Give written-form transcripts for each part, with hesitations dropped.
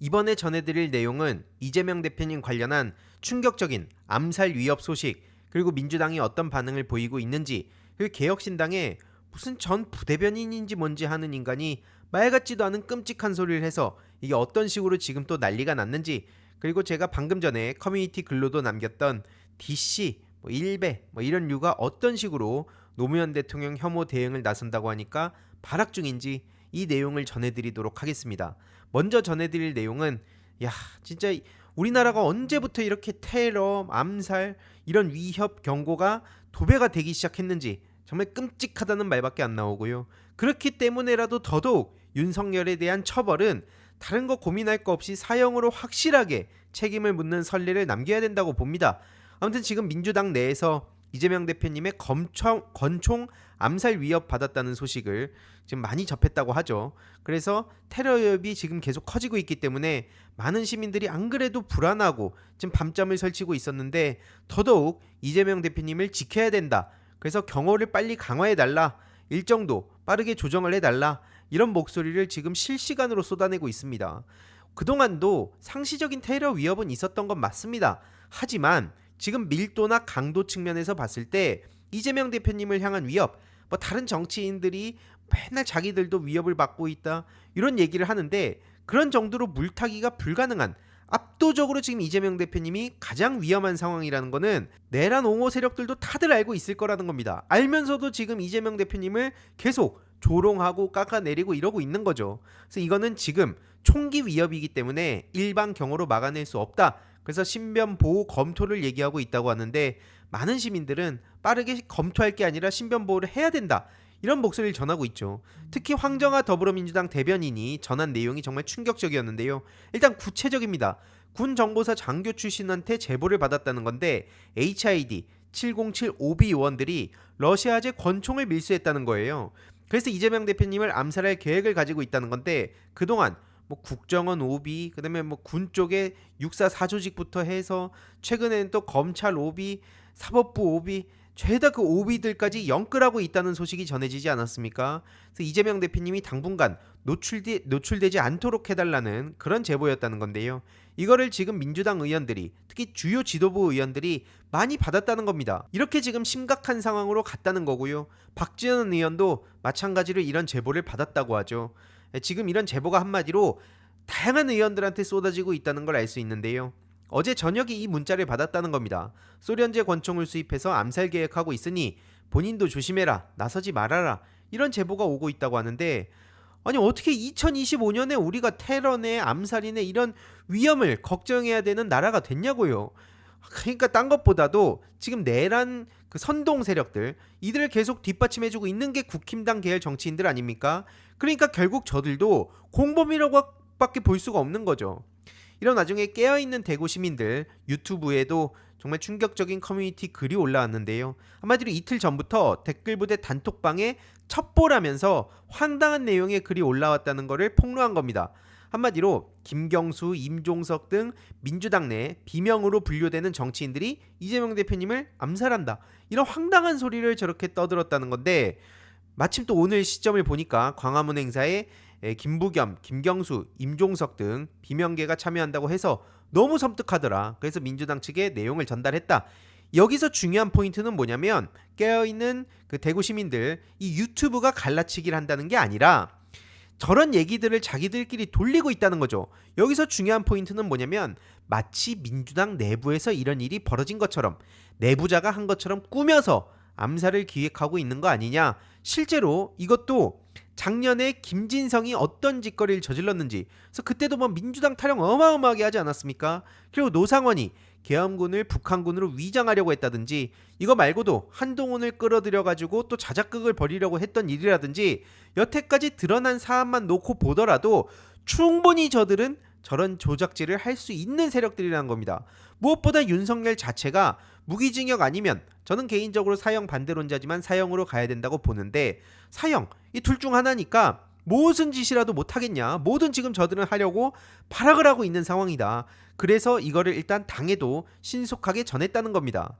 이번에 전해드릴 내용은 이재명 대표님 관련한 충격적인 암살 위협 소식, 그리고 민주당이 어떤 반응을 보이고 있는지, 그리고 개혁신당에 무슨 전 부대변인인지 뭔지 하는 인간이 말 같지도 않은 끔찍한 소리를 해서 이게 어떤 식으로 지금 또 난리가 났는지, 그리고 제가 방금 전에 커뮤니티 글로도 남겼던 DC, 일베 이런 류가 어떤 식으로 노무현 대통령 혐오 대응을 나선다고 하니까 발악 중인지 이 내용을 전해드리도록 하겠습니다. 먼저 전해드릴 내용은 진짜 우리나라가 언제부터 이렇게 테러, 암살 이런 위협 경고가 도배가 되기 시작했는지 정말 끔찍하다는 말밖에 안 나오고요. 그렇기 때문에라도 더더욱 윤석열에 대한 처벌은 다른 거 고민할 거 없이 사형으로 확실하게 책임을 묻는 선례를 남겨야 된다고 봅니다. 아무튼 지금 민주당 내에서 이재명 대표님의 권총 암살 위협 받았다는 소식을 지금 많이 접했다고 하죠. 그래서 테러 위협이 지금 계속 커지고 있기 때문에 많은 시민들이 안 그래도 불안하고 지금 밤잠을 설치고 있었는데 더더욱 이재명 대표님을 지켜야 된다. 그래서 경호를 빨리 강화해달라. 일정도 빠르게 조정을 해달라. 이런 목소리를 지금 실시간으로 쏟아내고 있습니다. 그동안도 상시적인 테러 위협은 있었던 건 맞습니다. 하지만 지금 밀도나 강도 측면에서 봤을 때 이재명 대표님을 향한 위협, 다른 정치인들이 맨날 자기들도 위협을 받고 있다 이런 얘기를 하는데 그런 정도로 물타기가 불가능한, 압도적으로 지금 이재명 대표님이 가장 위험한 상황이라는 거는 내란 옹호 세력들도 다들 알고 있을 거라는 겁니다. 알면서도 지금 이재명 대표님을 계속 조롱하고 깎아내리고 이러고 있는 거죠. 그래서 이거는 지금 총기 위협이기 때문에 일반 경호로 막아낼 수 없다. 그래서 신변 보호 검토를 얘기하고 있다고 하는데 많은 시민들은 빠르게 검토할 게 아니라 신변 보호를 해야 된다. 이런 목소리를 전하고 있죠. 특히 황정화 더불어민주당 대변인이 전한 내용이 정말 충격적이었는데요. 일단 구체적입니다. 군 정보사 장교 출신한테 제보를 받았다는 건데 HID 7075B 요원들이 러시아제 권총을 밀수했다는 거예요. 그래서 이재명 대표님을 암살할 계획을 가지고 있다는 건데 그동안 국정원 OB, 그다음에 군 쪽에 육사 사조직부터 해서 최근에는 또 검찰 OB, 사법부 OB, 죄다 그 OB들까지 연끌하고 있다는 소식이 전해지지 않았습니까? 그래서 이재명 대표님이 당분간 노출되지 않도록 해달라는 그런 제보였다는 건데요. 이거를 지금 민주당 의원들이, 특히 주요 지도부 의원들이 많이 받았다는 겁니다. 이렇게 지금 심각한 상황으로 갔다는 거고요. 박지원 의원도 마찬가지로 이런 제보를 받았다고 하죠. 지금 이런 제보가 한마디로 다양한 의원들한테 쏟아지고 있다는 걸 알 수 있는데요. 어제 저녁에 이 문자를 받았다는 겁니다. 소련제 권총을 수입해서 암살 계획하고 있으니 본인도 조심해라, 나서지 말아라, 이런 제보가 오고 있다고 하는데 아니 어떻게 2025년에 우리가 테러네, 암살이네 이런 위험을 걱정해야 되는 나라가 됐냐고요. 그러니까 딴 것보다도 지금 내란 그 선동 세력들 이들을 계속 뒷받침해주고 있는 게 국힘당 계열 정치인들 아닙니까? 그러니까 결국 저들도 공범이라고 밖에 볼 수가 없는 거죠. 이런 와중에 깨어있는 대구 시민들 유튜브에도 정말 충격적인 커뮤니티 글이 올라왔는데요. 한마디로 이틀 전부터 댓글부대 단톡방에 첩보라면서 황당한 내용의 글이 올라왔다는 것을 폭로한 겁니다. 한마디로 김경수, 임종석 등 민주당 내 비명으로 분류되는 정치인들이 이재명 대표님을 암살한다, 이런 황당한 소리를 저렇게 떠들었다는 건데 마침 또 오늘 시점을 보니까 광화문 행사에 김부겸, 김경수, 임종석 등 비명계가 참여한다고 해서 너무 섬뜩하더라. 그래서 민주당 측에 내용을 전달했다. 여기서 중요한 포인트는 뭐냐면 깨어있는 그 대구 시민들 이 유튜브가 갈라치기를 한다는 게 아니라 저런 얘기들을 자기들끼리 돌리고 있다는 거죠. 여기서 중요한 포인트는 뭐냐면 마치 민주당 내부에서 이런 일이 벌어진 것처럼, 내부자가 한 것처럼 꾸며서 암살을 기획하고 있는 거 아니냐. 실제로 이것도 작년에 김진성이 어떤 짓거리를 저질렀는지, 그래서 그때도 민주당 타령 어마어마하게 하지 않았습니까? 그리고 노상원이 계엄군을 북한군으로 위장하려고 했다든지, 이거 말고도 한동훈을 끌어들여가지고 또 자작극을 벌이려고 했던 일이라든지, 여태까지 드러난 사안만 놓고 보더라도 충분히 저들은 저런 조작질을 할 수 있는 세력들이라는 겁니다. 무엇보다 윤석열 자체가 무기징역 아니면, 저는 개인적으로 사형 반대론자지만 사형으로 가야 된다고 보는데, 사형 이 둘 중 하나니까 무슨 짓이라도 못하겠냐, 뭐든 지금 저들은 하려고 발악을 하고 있는 상황이다. 그래서 이거를 일단 당에도 신속하게 전했다는 겁니다.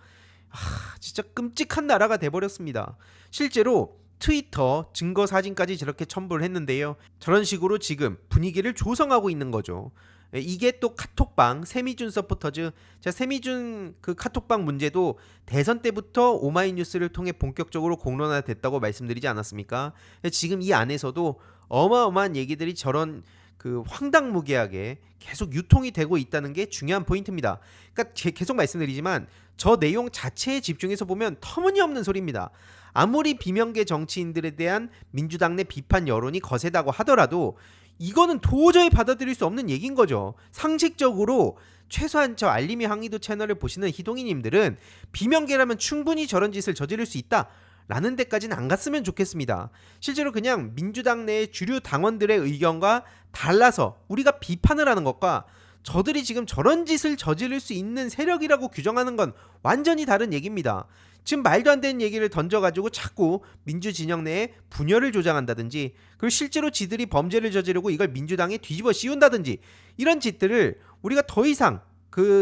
진짜 끔찍한 나라가 돼버렸습니다. 실제로 트위터 증거 사진까지 저렇게 첨부를 했는데요. 저런 식으로 지금 분위기를 조성하고 있는 거죠. 이게 또 카톡방 세미준 서포터즈, 자 세미준 그 카톡방 문제도 대선 때부터 오마이뉴스를 통해 본격적으로 공론화됐다고 말씀드리지 않았습니까? 지금 이 안에서도 어마어마한 얘기들이 저런 그 황당무계하게 계속 유통이 되고 있다는 게 중요한 포인트입니다. 그러니까 계속 말씀드리지만 저 내용 자체에 집중해서 보면 터무니없는 소리입니다. 아무리 비명계 정치인들에 대한 민주당 내 비판 여론이 거세다고 하더라도 이거는 도저히 받아들일 수 없는 얘기인 거죠. 상식적으로 최소한 저 알림이 항의도 채널을 보시는 희동이님들은 비명계라면 충분히 저런 짓을 저지를 수 있다 라는 데까지는 안 갔으면 좋겠습니다. 실제로 그냥 민주당 내의 주류 당원들의 의견과 달라서 우리가 비판을 하는 것과 저들이 지금 저런 짓을 저지를 수 있는 세력이라고 규정하는 건 완전히 다른 얘기입니다. 지금 말도 안 되는 얘기를 던져가지고 자꾸 민주진영 내에 분열을 조장한다든지, 그리고 실제로 지들이 범죄를 저지르고 이걸 민주당에 뒤집어 씌운다든지, 이런 짓들을 우리가 더 이상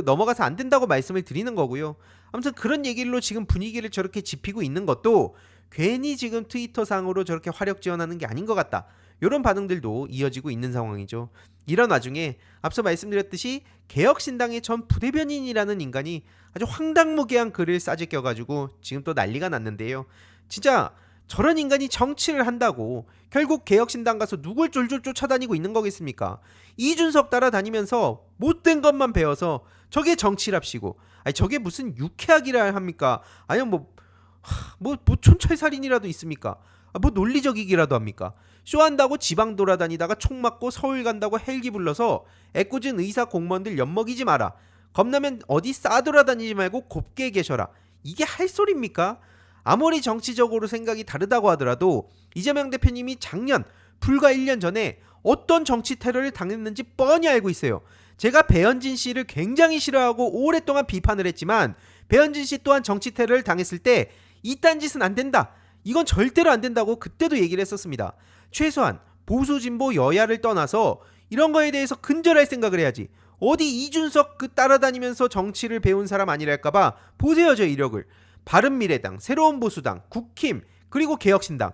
넘어가서 안 된다고 말씀을 드리는 거고요. 아무튼 그런 얘기로 지금 분위기를 저렇게 짚히고 있는 것도 괜히 지금 트위터상으로 저렇게 화력 지원하는 게 아닌 것 같다, 이런 반응들도 이어지고 있는 상황이죠. 이런 와중에 앞서 말씀드렸듯이 개혁신당의 전 부대변인이라는 인간이 아주 황당무계한 글을 싸제껴가지고 지금 또 난리가 났는데요. 진짜 저런 인간이 정치를 한다고 결국 개혁신당 가서 누굴 쫄쫄 쫓아다니고 있는 거겠습니까? 이준석 따라다니면서 못된 것만 배워서 저게 정치랍시고, 아니 저게 무슨 유쾌하기라 합니까? 아니면 뭐 촌철살인이라도 있습니까? 뭐 논리적이기라도 합니까? 쇼한다고 지방 돌아다니다가 총 맞고 서울 간다고 헬기 불러서 애꿎은 의사 공무원들 엿먹이지 마라, 겁나면 어디 싸돌아다니지 말고 곱게 계셔라, 이게 할 소리입니까? 아무리 정치적으로 생각이 다르다고 하더라도 이재명 대표님이 작년 불과 1년 전에 어떤 정치 테러를 당했는지 뻔히 알고 있어요. 제가 배현진 씨를 굉장히 싫어하고 오랫동안 비판을 했지만 배현진 씨 또한 정치 테러를 당했을 때 이딴 짓은 안 된다, 이건 절대로 안 된다고 그때도 얘기를 했었습니다. 최소한 보수 진보 여야를 떠나서 이런 거에 대해서 근절할 생각을 해야지. 어디 이준석 따라다니면서 정치를 배운 사람 아니랄까봐 보세요 저 이력을. 바른미래당, 새로운보수당, 국힘, 그리고 개혁신당.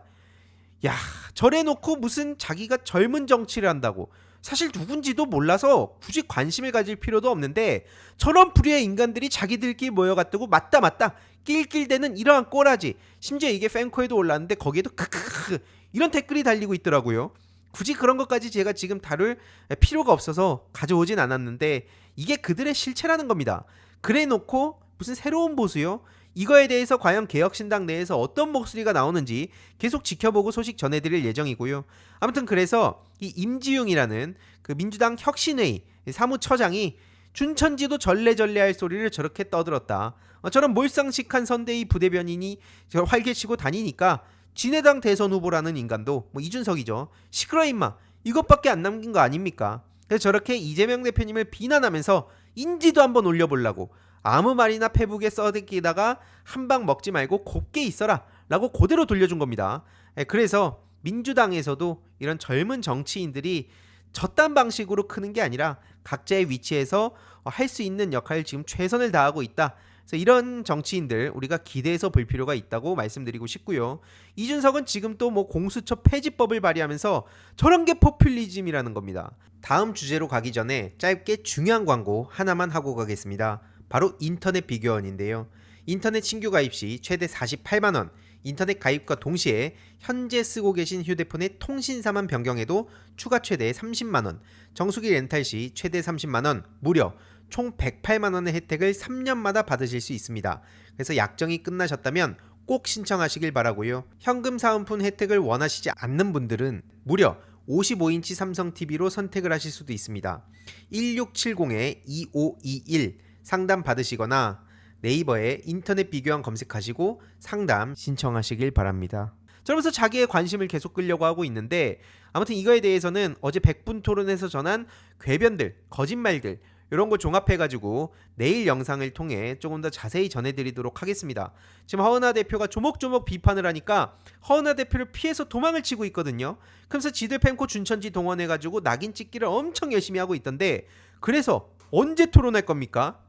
야, 저래놓고 무슨 자기가 젊은 정치를 한다고, 사실 누군지도 몰라서 굳이 관심을 가질 필요도 없는데 저런 불의의 인간들이 자기들끼리 모여가지고 맞다 낄낄대는 이러한 꼬라지, 심지어 이게 팬코에도 올랐는데 거기에도 크크크 이런 댓글이 달리고 있더라고요. 굳이 그런 것까지 제가 지금 다룰 필요가 없어서 가져오진 않았는데 이게 그들의 실체라는 겁니다. 그래놓고 무슨 새로운 보수요? 이거에 대해서 과연 개혁신당 내에서 어떤 목소리가 나오는지 계속 지켜보고 소식 전해드릴 예정이고요. 아무튼 그래서 이 임지웅이라는 그 민주당 혁신회의 사무처장이 춘천지도 절레절레할 소리를 저렇게 떠들었다. 저런 몰상식한 선대위 부대변인이 활개치고 다니니까 진해당 대선 후보라는 인간도 이준석이죠. 시끄러 임마, 이것밖에 안 남긴 거 아닙니까? 그래서 저렇게 이재명 대표님을 비난하면서 인지도 한번 올려보려고 아무 말이나 페북에 써대기다가 한 방 먹지 말고 곱게 있어라 라고 그대로 돌려준 겁니다. 그래서 민주당에서도 이런 젊은 정치인들이 저딴 방식으로 크는 게 아니라 각자의 위치에서 할 수 있는 역할을 지금 최선을 다하고 있다. 그래서 이런 정치인들 우리가 기대해서 볼 필요가 있다고 말씀드리고 싶고요. 이준석은 지금 또 공수처 폐지법을 발의하면서 저런 게 포퓰리즘이라는 겁니다. 다음 주제로 가기 전에 짧게 중요한 광고 하나만 하고 가겠습니다. 바로 인터넷 비교원인데요. 인터넷 신규 가입 시 최대 48만원, 인터넷 가입과 동시에 현재 쓰고 계신 휴대폰의 통신사만 변경해도 추가 최대 30만원, 정수기 렌탈 시 최대 30만원, 무려 총 108만원의 혜택을 3년마다 받으실 수 있습니다. 그래서 약정이 끝나셨다면 꼭 신청하시길 바라고요. 현금 사은품 혜택을 원하시지 않는 분들은 무려 55인치 삼성 TV로 선택을 하실 수도 있습니다. 1670-2521 상담 받으시거나 네이버에 인터넷 비교원 검색하시고 상담 신청하시길 바랍니다. 저러면서 자기의 관심을 계속 끌려고 하고 있는데, 아무튼 이거에 대해서는 어제 100분 토론에서 전한 궤변들, 거짓말들 이런 거 종합해가지고 내일 영상을 통해 조금 더 자세히 전해드리도록 하겠습니다. 지금 허은하 대표가 조목조목 비판을 하니까 허은하 대표를 피해서 도망을 치고 있거든요. 그래서 지들 팬코 준천지 동원해가지고 낙인 찍기를 엄청 열심히 하고 있던데, 그래서 언제 토론할 겁니까?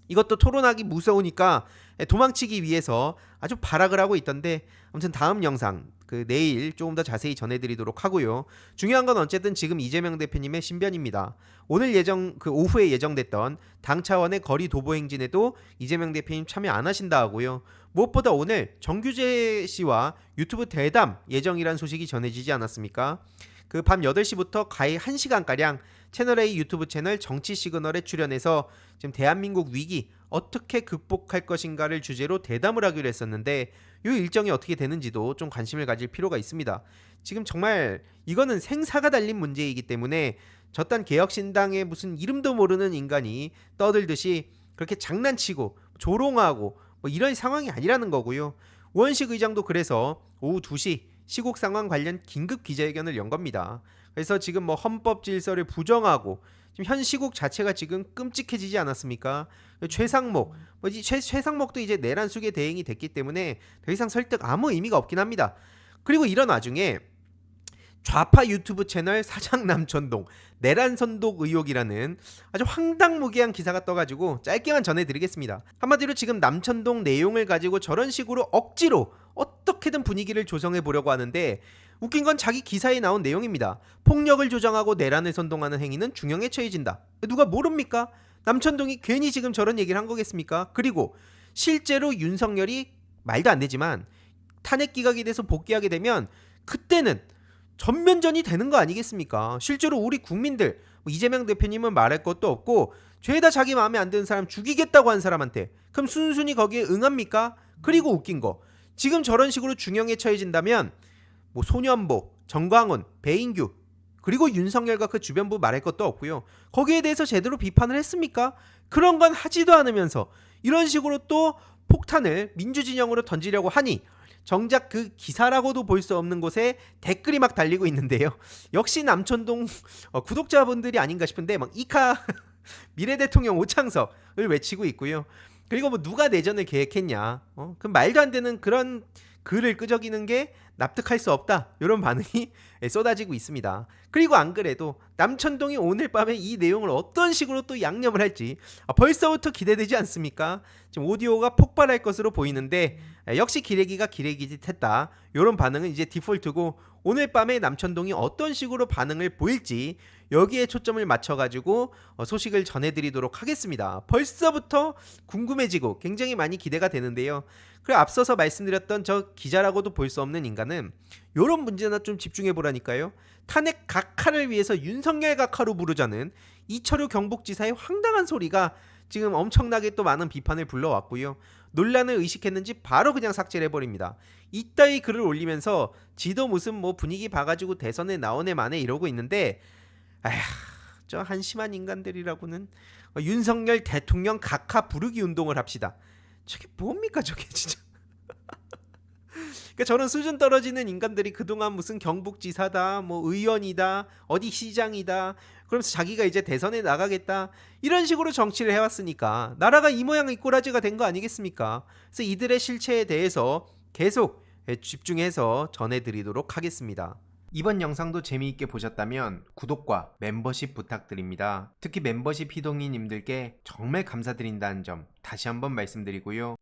이것도 토론하기 무서우니까 도망치기 위해서 아주 발악을 하고 있던데, 아무튼 다음 영상 내일 조금 더 자세히 전해드리도록 하고요. 중요한 건 어쨌든 지금 이재명 대표님의 신변입니다. 오늘 오후에 예정됐던 당 차원의 거리 도보 행진에도 이재명 대표님 참여 안 하신다 하고요. 무엇보다 오늘 정규재 씨와 유튜브 대담 예정이란 소식이 전해지지 않았습니까? 밤 8시부터 가히 1시간가량 채널A 유튜브 채널 정치 시그널에 출연해서 지금 대한민국 위기 어떻게 극복할 것인가를 주제로 대담을 하기로 했었는데 이 일정이 어떻게 되는지도 좀 관심을 가질 필요가 있습니다. 지금 정말 이거는 생사가 달린 문제이기 때문에 저딴 개혁신당의 무슨 이름도 모르는 인간이 떠들듯이 그렇게 장난치고 조롱하고 뭐 이런 상황이 아니라는 거고요. 우원식 의장도 그래서 오후 2시 시국 상황 관련 긴급 기자회견을 연 겁니다. 그래서 지금 뭐 헌법 질서를 부정하고 지금 현 시국 자체가 지금 끔찍해지지 않았습니까? 최상목, 최상목도 이제 내란 수계 대행이 됐기 때문에 더 이상 설득 아무 의미가 없긴 합니다. 그리고 이런 와중에 좌파 유튜브 채널 사장 남천동 내란 선독 의혹이라는 아주 황당무계한 기사가 떠가지고 짧게만 전해드리겠습니다. 한마디로 지금 남천동 내용을 가지고 저런 식으로 억지로 어떻게든 분위기를 조성해 보려고 하는데 웃긴 건 자기 기사에 나온 내용입니다. 폭력을 조장하고 내란을 선동하는 행위는 중형에 처해진다. 누가 모릅니까? 남천동이 괜히 지금 저런 얘기를 한 거겠습니까? 그리고 실제로 윤석열이 말도 안 되지만 탄핵 기각이 돼서 복귀하게 되면 그때는 전면전이 되는 거 아니겠습니까? 실제로 우리 국민들 이재명 대표님은 말할 것도 없고 죄다 자기 마음에 안 드는 사람 죽이겠다고 한 사람한테 그럼 순순히 거기에 응합니까? 그리고 웃긴 거 지금 저런 식으로 중형에 처해진다면 뭐 소년보, 정광훈, 배인규 그리고 윤석열과 그 주변부 말할 것도 없고요. 거기에 대해서 제대로 비판을 했습니까? 그런 건 하지도 않으면서 이런 식으로 또 폭탄을 민주진영으로 던지려고 하니 정작 그 기사라고도 볼 수 없는 곳에 댓글이 막 달리고 있는데요. 역시 남천동 구독자분들이 아닌가 싶은데 막 이카 미래대통령 오창석을 외치고 있고요. 그리고 뭐 누가 내전을 계획했냐? 그럼 말도 안 되는 그런 글을 끄적이는 게 납득할 수 없다. 이런 반응이 쏟아지고 있습니다. 그리고 안 그래도 남천동이 오늘 밤에 이 내용을 어떤 식으로 또 양념을 할지 벌써부터 기대되지 않습니까? 지금 오디오가 폭발할 것으로 보이는데 역시 기레기가 기레기짓 했다. 이런 반응은 이제 디폴트고 오늘 밤에 남천동이 어떤 식으로 반응을 보일지 여기에 초점을 맞춰가지고 소식을 전해드리도록 하겠습니다. 벌써부터 궁금해지고 굉장히 많이 기대가 되는데요. 그리고 앞서서 말씀드렸던 저 기자라고도 볼 수 없는 인간은 이런 문제나 좀 집중해보라니까요. 탄핵 각하를 위해서 윤석열 각하로 부르자는 이철우 경북지사의 황당한 소리가 지금 엄청나게 또 많은 비판을 불러왔고요. 논란을 의식했는지 바로 그냥 삭제를 해버립니다. 이따위 글을 올리면서 지도 무슨 뭐 분위기 봐가지고 대선에 나오네 마네 이러고 있는데 아휴 저 한심한 인간들이라고는 윤석열 대통령 각하 부르기 운동을 합시다. 저게 뭡니까 저게 진짜. 그러니까 저런 수준 떨어지는 인간들이 그동안 무슨 경북지사다 뭐 의원이다 어디 시장이다 그러면서 자기가 이제 대선에 나가겠다 이런 식으로 정치를 해왔으니까 나라가 이 모양 이 꼴아지가 된 거 아니겠습니까? 그래서 이들의 실체에 대해서 계속 집중해서 전해드리도록 하겠습니다. 이번 영상도 재미있게 보셨다면 구독과 멤버십 부탁드립니다. 특히 멤버십 희동이님들께 정말 감사드린다는 점 다시 한번 말씀드리고요.